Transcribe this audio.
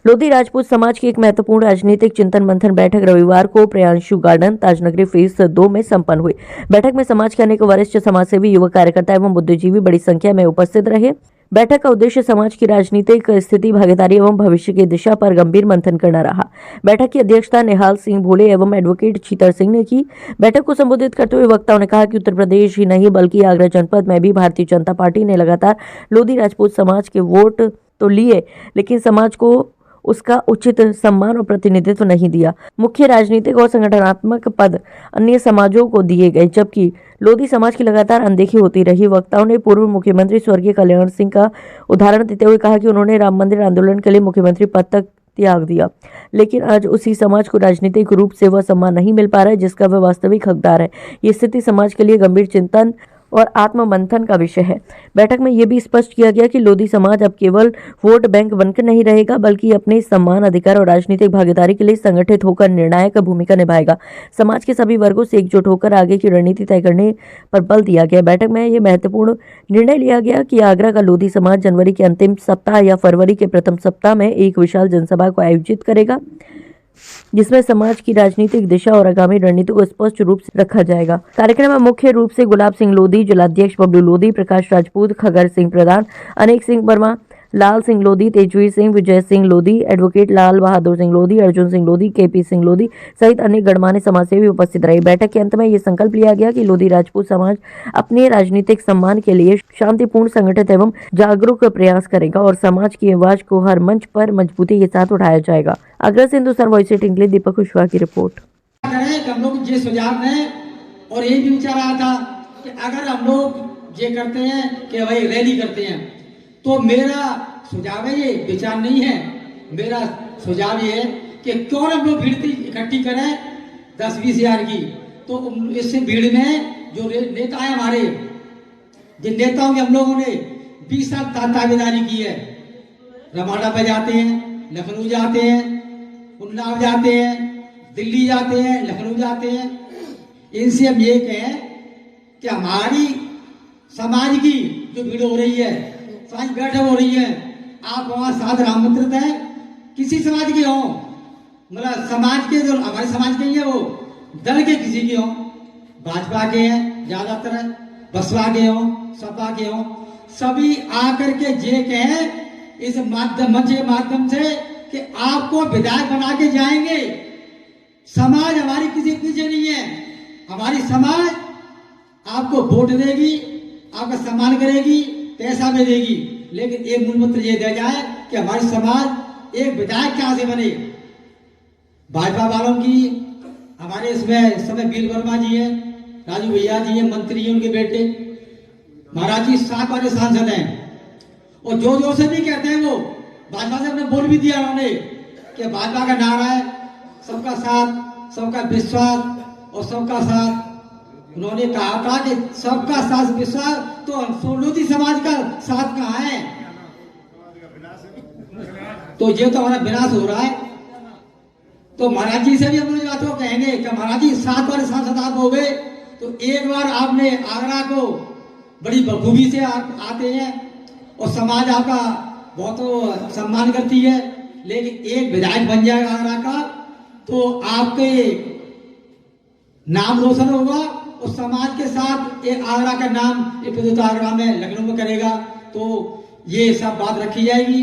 लोधी राजपूत समाज की एक महत्वपूर्ण राजनीतिक चिंतन मंथन बैठक रविवार को प्रियांशु गार्डन ताजनगरी फेज 2 में संपन्न हुई। बैठक में समाज के अनेक वरिष्ठ समाजसेवी, युवा कार्यकर्ता एवं बुद्धिजीवी बड़ी संख्या में उपस्थित रहे। बैठक का उद्देश्य समाज की राजनीतिक स्थिति, भागीदारी एवं भविष्य की दिशा पर गंभीर मंथन करना रहा। बैठक की अध्यक्षता निहाल सिंह भोले एवं एडवोकेट छीतर सिंह ने की। बैठक को संबोधित करते हुए वक्ताओं ने कहा कि उत्तर प्रदेश ही नहीं बल्कि आगरा जनपद में भी भारतीय जनता पार्टी ने लगातार लोधी राजपूत समाज के वोट तो लिए, लेकिन समाज को उसका उचित सम्मान और प्रतिनिधित्व नहीं दिया। मुख्य राजनीतिक और संगठनात्मक पद अन्य समाजों को दिए गए, जबकि लोधी समाज की लगातार अनदेखी होती रही। वक्ताओं ने पूर्व मुख्यमंत्री स्वर्गीय कल्याण सिंह का उदाहरण देते हुए कहा कि उन्होंने राम मंदिर आंदोलन के लिए मुख्यमंत्री पद तक त्याग दिया, लेकिन आज उसी समाज को राजनीतिक रूप से वह सम्मान नहीं मिल पा रहा है जिसका वह वास्तविक हकदार है। ये स्थिति समाज के लिए गंभीर चिंतन और आत्म मंथन का विषय है। बैठक में यह भी स्पष्ट किया गया कि लोधी समाज अब केवल वोट बैंक बनकर नहीं रहेगा, बल्कि अपने सम्मान, अधिकार और राजनीतिक भागीदारी के लिए संगठित होकर निर्णायक भूमिका निभाएगा। समाज के सभी वर्गों से एकजुट होकर आगे की रणनीति तय करने पर बल दिया गया। बैठक में यह महत्वपूर्ण निर्णय लिया गया कि आगरा का लोधी समाज जनवरी के अंतिम सप्ताह या फरवरी के प्रथम सप्ताह में एक विशाल जनसभा को आयोजित करेगा, जिसमें समाज की राजनीतिक दिशा और आगामी रणनीति को स्पष्ट रूप से रखा जाएगा। कार्यक्रम में मुख्य रूप से गुलाब सिंह लोधी, जिलाध्यक्ष बबलू लोधी, प्रकाश राजपूत, खगर सिंह प्रधान, अनेक सिंह वर्मा, लाल सिंह लोधी, तेजवीर सिंह, विजय सिंह लोधी, एडवोकेट लाल बहादुर सिंह लोधी, अर्जुन सिंह लोधी, केपी सिंह लोधी सहित अन्य गणमान्य समाजसेवी उपस्थित रहे। बैठक के अंत में यह संकल्प लिया गया कि लोधी राजपूत समाज अपने राजनीतिक सम्मान के लिए शांतिपूर्ण, संगठित एवं जागरूक प्रयास करेगा और समाज की आवाज को हर मंच पर मजबूती के साथ उठाया जाएगा। आगरा से हिंदुस्तान वॉइस एट इंग्लिश दीपक कुशवाहा की रिपोर्ट। हम लोग ये सुझाव है और यही भी विचार आया था कि अगर हम लोग ये करते हैं कि भाई रैली करते हैं, तो मेरा सुझाव है, ये विचार नहीं है, मेरा सुझाव ये है कि क्यों हम लोग भीड़ इकट्ठी करें 10-20 हजार की। तो इससे भीड़ में जो नेता है हमारे, जिन नेताओं के हम लोगों ने 20 साल ताबेदारी की है, रमाडा पे जाते हैं, लखनऊ जाते हैं, उन्नाव जाते हैं, दिल्ली जाते हैं, लखनऊ जाते हैं, इनसे हम ये कहें कि हमारी समाज की जो भीड़ हो रही है, समाज बैठक हो रही है, आप वहां साथ आमंत्रित हैं, किसी समाज के हों, मतलब समाज के जो हमारे समाज के ही है वो दल के किसी के हों, भाजपा के हैं ज्यादातर, बसपा के हों, सपा के हों, सभी आकर के ये कहें इस मंच के माध्यम से कि आपको विधायक बना के जाएंगे। समाज हमारी किसी पीछे नहीं है, हमारी समाज आपको वोट देगी, आपका सम्मान करेगी, पैसा भी देगी, लेकिन एक मूल मंत्र ये दिया जाए कि हमारी समाज एक विधायक कहां से बने। भाजपा वालों की हमारे इसमें समय वीर वर्मा जी है, राजू भैया जी है, मंत्री हैं, उनके बेटे महाराज जी 7 वाले सांसद हैं, और जो जो से भी कहते हैं वो भाजपा से अपने बोल भी दिया उन्होंने कि भाजपा का नारा है सबका साथ, सबका विश्वास और सबका साथ। उन्होंने कहा था कि सबका साथ विश्वास, तो लोधी समाज का साथ कहाँ है? तो ये तो हमारा विनाश हो रहा है। तो महाराज जी से भी हम लोग बात को कहेंगे कि महाराज जी 7 बार सांसद आप हो गए, तो एक बार आपने आगरा को बड़ी बखूबी से आते हैं और समाज आपका बहुत सम्मान करती है, लेकिन एक विधायक बन जाएगा आगरा का तो आपके नाम रोशन होगा और समाज के साथ एक आगरा का नाम आगरा में, लखनऊ में करेगा। तो ये सब बात रखी जाएगी।